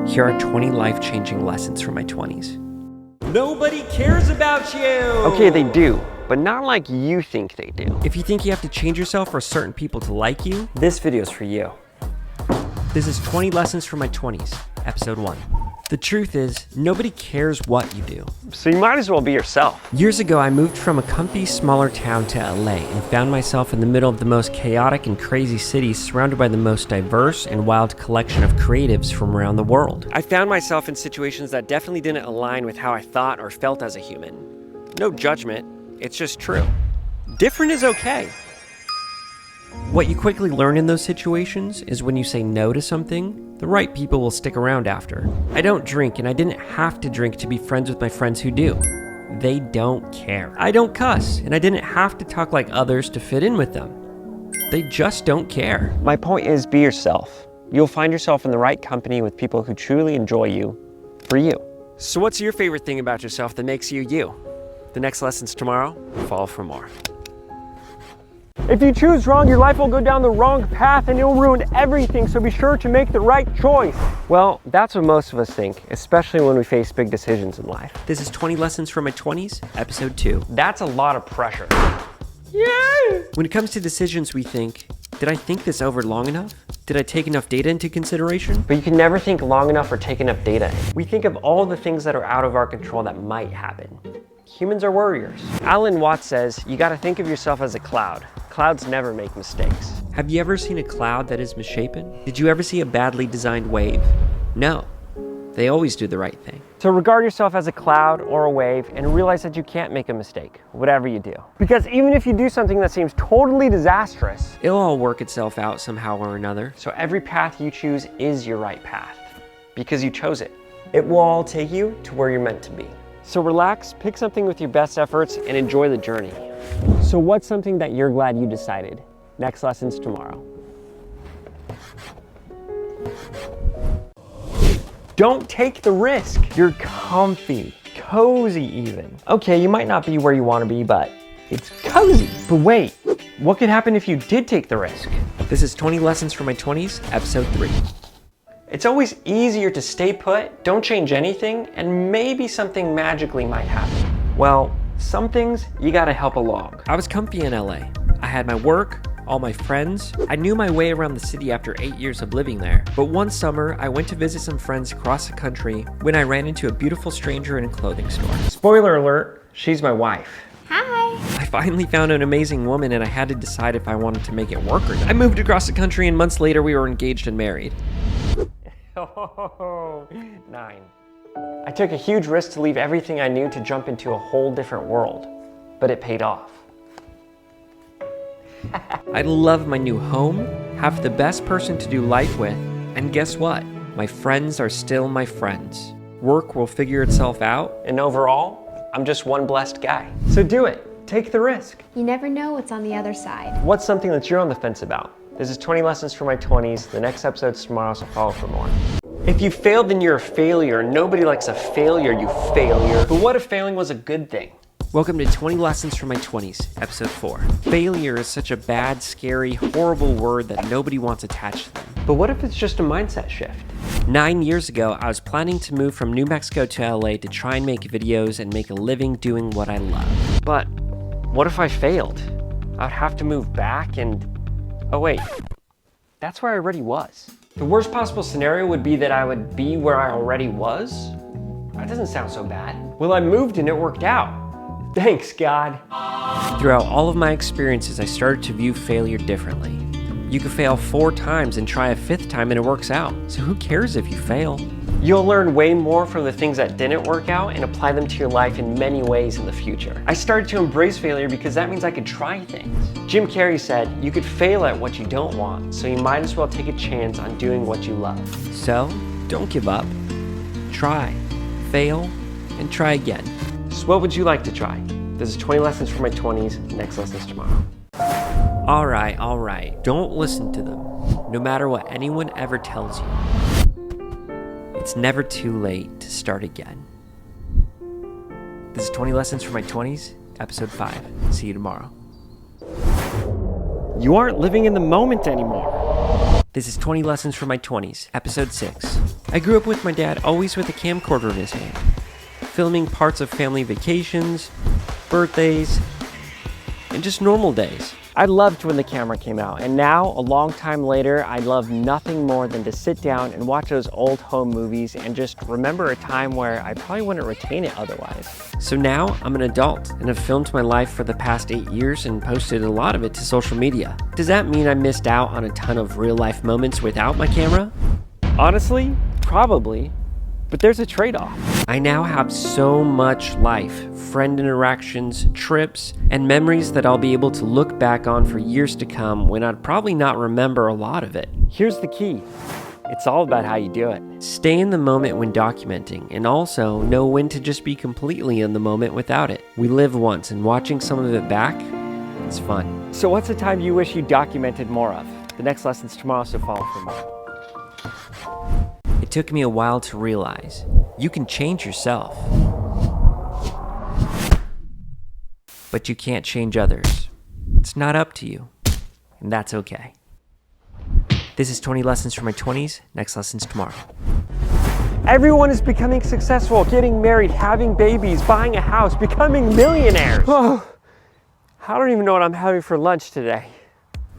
Here are 20 life-changing lessons from my 20s. Nobody cares about you! Okay, they do, but not like you think they do. If you think you have to change yourself for certain people to like you, This video's for you. this is 20 lessons from my 20s, episode 1. The truth is, nobody cares what you do. So you might as well be yourself. Years ago, I moved from a comfy, smaller town to LA and found myself in the middle of the most chaotic and crazy city, surrounded by the most diverse and wild collection of creatives from around the world. I found myself in situations that definitely didn't align with how I thought or felt as a human. No judgment, it's just true. Different is okay. What you quickly learn in those situations is when you say no to something, the right people will stick around after. I don't drink, and I didn't have to drink to be friends with my friends who do. They don't care. I don't cuss, and I didn't have to talk like others to fit in with them. They just don't care. My point is, be yourself. You'll find yourself in the right company with people who truly enjoy you for you. So what's your favorite thing about yourself that makes you you? The next lesson's tomorrow. Follow for more. If you choose wrong, your life will go down the wrong path and it'll ruin everything, so be sure to make the right choice. Well, that's what most of us think, especially when we face big decisions in life. This is 20 lessons from my 20s, episode 2. That's a lot of pressure. Yeah! When it comes to decisions, we think, did I think this over long enough? Did I take enough data into consideration? But you can never think long enough or take enough data in. We think of all the things that are out of our control that might happen. Humans are worriers. Alan Watts says, you gotta think of yourself as a cloud. Clouds never make mistakes. Have you ever seen a cloud that is misshapen? Did you ever see a badly designed wave? No. They always do the right thing. So regard yourself as a cloud or a wave and realize that you can't make a mistake, whatever you do. Because even if you do something that seems totally disastrous, It'll all work itself out somehow or another. so every path you choose is your right path. Because you chose it. It will all take you to where you're meant to be. So relax, pick something with your best efforts, and enjoy the journey. So what's something that you're glad you decided? Next lesson's tomorrow. Don't take the risk. You're comfy, cozy even. Okay, you might not be where you want to be, but it's cozy. But wait, what could happen if you did take the risk? This is 20 lessons from my 20s, episode 3. It's always easier to stay put, don't change anything, and maybe something magically might happen. Well, some things you gotta help along. I was comfy in LA. I had my work, all my friends. I knew my way around the city after 8 years of living there. But one summer, I went to visit some friends across the country when I ran into a beautiful stranger in a clothing store. Spoiler alert, she's my wife. I finally found an amazing woman, and I had to decide if I wanted to make it work or not. I moved across the country, and months later we were engaged and married. Oh, 9. I took a huge risk to leave everything I knew to jump into a whole different world, but it paid off. I love my new home, have the best person to do life with, and guess what? My friends are still my friends. Work will figure itself out. And overall, I'm just one blessed guy. So do it, take the risk. You never know what's on the other side. What's something that you're on the fence about? This is 20 lessons from my 20s. The next episode's tomorrow, so follow for more. If you failed, then you're a failure. Nobody likes a failure, you failure. But what if failing was a good thing? Welcome to 20 lessons from my 20s, episode 4. Failure is such a bad, scary, horrible word that nobody wants attached to them. But what if it's just a mindset shift? 9 years ago, I was planning to move from New Mexico to LA to try and make videos and make a living doing what I love. But what if I failed? I'd have to move back and... Oh wait, that's where I already was. The worst possible scenario would be that I would be where I already was? That doesn't sound so bad. Well, I moved and it worked out. Thanks, God. Throughout all of my experiences, I started to view failure differently. You could fail 4 times and try a 5th time and it works out. So who cares if you fail? You'll learn way more from the things that didn't work out and apply them to your life in many ways in the future. I started to embrace failure because that means I could try things. Jim Carrey said, you could fail at what you don't want, so you might as well take a chance on doing what you love. So, don't give up. Try, fail, and try again. So what would you like to try? This is 20 lessons from my 20s. Next lesson's tomorrow. All right. Don't listen to them. No matter what anyone ever tells you. It's never too late to start again. This is 20 lessons from my 20s, episode 5. See you tomorrow. You aren't living in the moment anymore. This is 20 Lessons from My 20s, Episode 6. I grew up with my dad always with a camcorder in his hand, filming parts of family vacations, birthdays, and just normal days. I loved when the camera came out, and now, a long time later, I love nothing more than to sit down and watch those old home movies and just remember a time where I probably wouldn't retain it otherwise. So now I'm an adult and have filmed my life for the past 8 years and posted a lot of it to social media. Does that mean I missed out on a ton of real life moments without my camera? Honestly, probably, but there's a trade-off. I now have so much life, friend interactions, trips, and memories that I'll be able to look back on for years to come when I'd probably not remember a lot of it. Here's the key. It's all about how you do it. Stay in the moment when documenting, and also know when to just be completely in the moment without it. We live once, and watching some of it back is fun. So what's a time you wish you documented more of? The next lesson's tomorrow, so follow for more. It took me a while to realize you can change yourself, but you can't change others. It's not up to you, and that's okay. This is 20 Lessons from My 20s. Next lesson's tomorrow. Everyone is becoming successful, getting married, having babies, buying a house, becoming millionaires. Oh, I don't even know what I'm having for lunch today.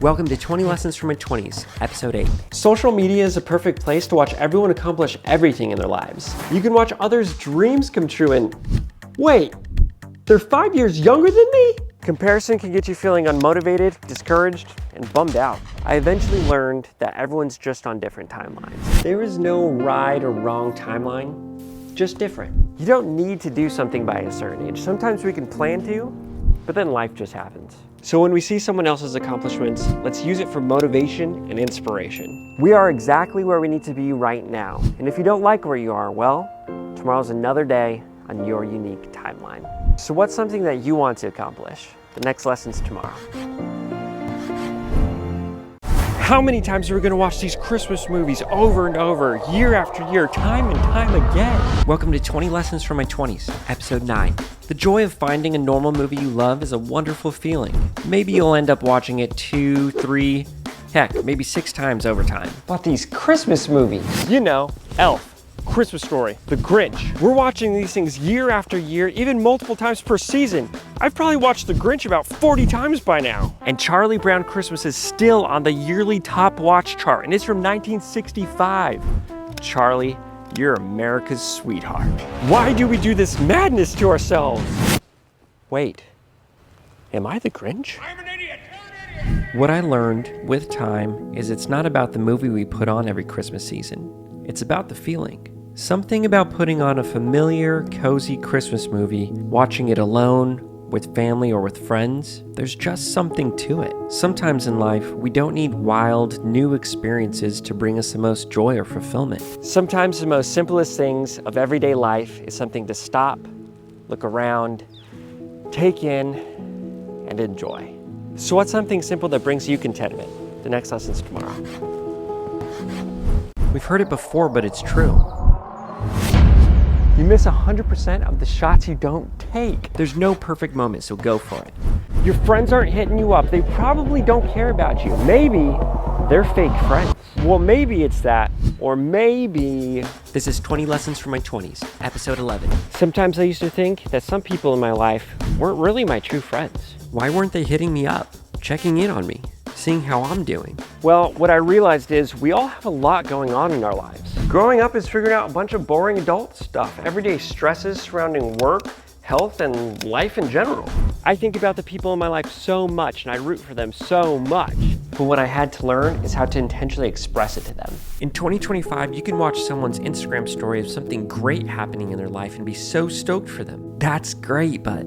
Welcome to 20 Lessons from My 20s, Episode 8. Social media is a perfect place to watch everyone accomplish everything in their lives. You can watch others' dreams come true and... Wait, they're 5 years younger than me? Comparison can get you feeling unmotivated, discouraged, and bummed out. I eventually learned that everyone's just on different timelines. There is no right or wrong timeline, just different. You don't need to do something by a certain age. Sometimes we can plan to, but then life just happens. So when we see someone else's accomplishments, let's use it for motivation and inspiration. We are exactly where we need to be right now. And if you don't like where you are, well, tomorrow's another day on your unique timeline. So what's something that you want to accomplish? The next lesson's tomorrow. How many times are we going to watch these Christmas movies over and over, year after year, time and time again? Welcome to 20 Lessons from My 20s, Episode 9. The joy of finding a normal movie you love is a wonderful feeling. Maybe you'll end up watching it 2, 3, heck, maybe 6 times over time. But these Christmas movies, You know, Elf. Christmas Story, The Grinch. We're watching these things year after year, even multiple times per season. I've probably watched The Grinch about 40 times by now. And Charlie Brown Christmas is still on the yearly top watch chart, and it's from 1965. Charlie, you're America's sweetheart. Why do we do this madness to ourselves? Wait, am I the Grinch? What I learned with time is it's not about the movie we put on every Christmas season. It's about the feeling. Something about putting on a familiar, cozy Christmas movie, watching it alone, with family or with friends, there's just something to it. Sometimes in life, we don't need wild, new experiences to bring us the most joy or fulfillment. Sometimes the most simplest things of everyday life is something to stop, look around, take in, and enjoy. So what's something simple that brings you contentment? The next lesson's tomorrow. We've heard it before, but it's true. You miss 100% of the shots you don't take. There's no perfect moment, so go for it. Your friends aren't hitting you up. They probably don't care about you. Maybe they're fake friends. Well, maybe it's that, or maybe... This is 20 Lessons from My 20s, Episode 11. Sometimes I used to think that some people in my life weren't really my true friends. Why weren't they hitting me up, checking in on me, seeing how I'm doing? Well, what I realized is we all have a lot going on in our lives. Growing up is figuring out a bunch of boring adult stuff, everyday stresses surrounding work, health, and life in general. I think about the people in my life so much, and I root for them so much. But what I had to learn is how to intentionally express it to them. In 2025, you can watch someone's Instagram story of something great happening in their life and be so stoked for them. That's great, but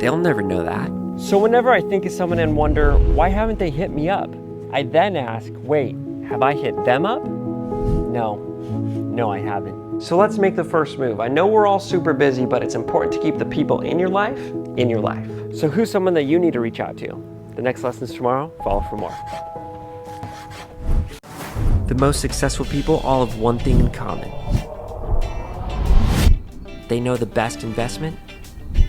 they'll never know that. So whenever I think of someone and wonder, why haven't they hit me up? I then ask, wait, have I hit them up? No, I haven't. So let's make the first move. I know we're all super busy, but it's important to keep the people in your life, in your life. So who's someone that you need to reach out to? The next lesson's tomorrow. Follow for more. The most successful people all have one thing in common. They know the best investment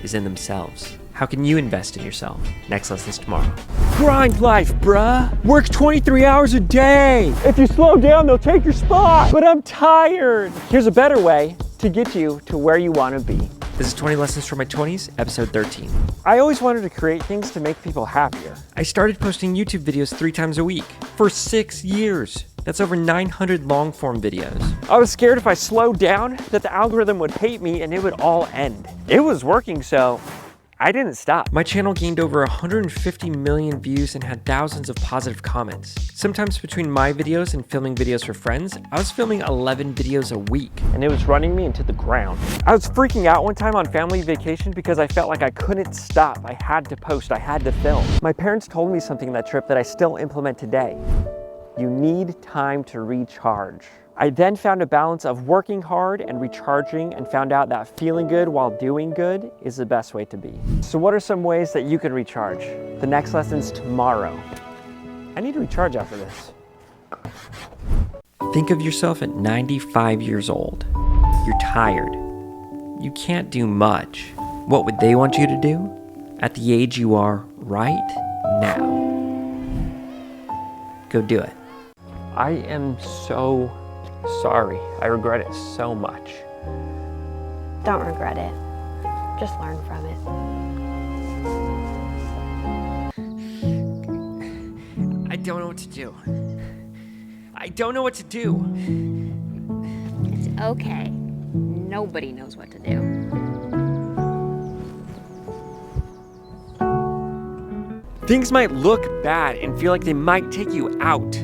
is in themselves. How can you invest in yourself? Next lesson's tomorrow. grind life, bruh. Work 23 hours a day. If you slow down, they'll take your spot. But I'm tired. Here's a better way to get you to where you want to be. This is 20 Lessons from My 20s, episode 13. I always wanted to create things to make people happier. I started posting YouTube videos 3 times a week for 6 years. That's over 900 long-form videos. I was scared if I slowed down that the algorithm would hate me and it would all end. It was working, so I didn't stop. My channel gained over 150 million views and had thousands of positive comments. Sometimes between my videos and filming videos for friends, I was filming 11 videos a week. And it was running me into the ground. I was freaking out one time on family vacation because I felt like I couldn't stop. I had to post, I had to film. My parents told me something on that trip that I still implement today. You need time to recharge. I then found a balance of working hard and recharging and found out that feeling good while doing good is the best way to be. So what are some ways that you can recharge? The next lesson's tomorrow. I need to recharge after this. Think of yourself at 95 years old. You're tired. You can't do much. What would they want you to do? At the age you are right now. Go do it. I am so sorry. I regret it so much. Don't regret it. Just learn from it. I don't know what to do. I don't know what to do. It's okay. Nobody knows what to do. Things might look bad and feel like they might take you out,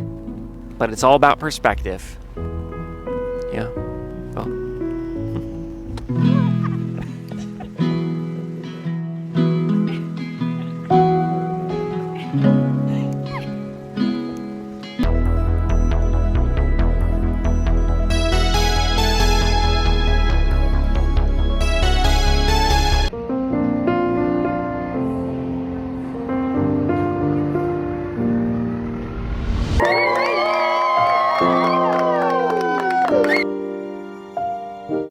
but it's all about perspective. Yeah.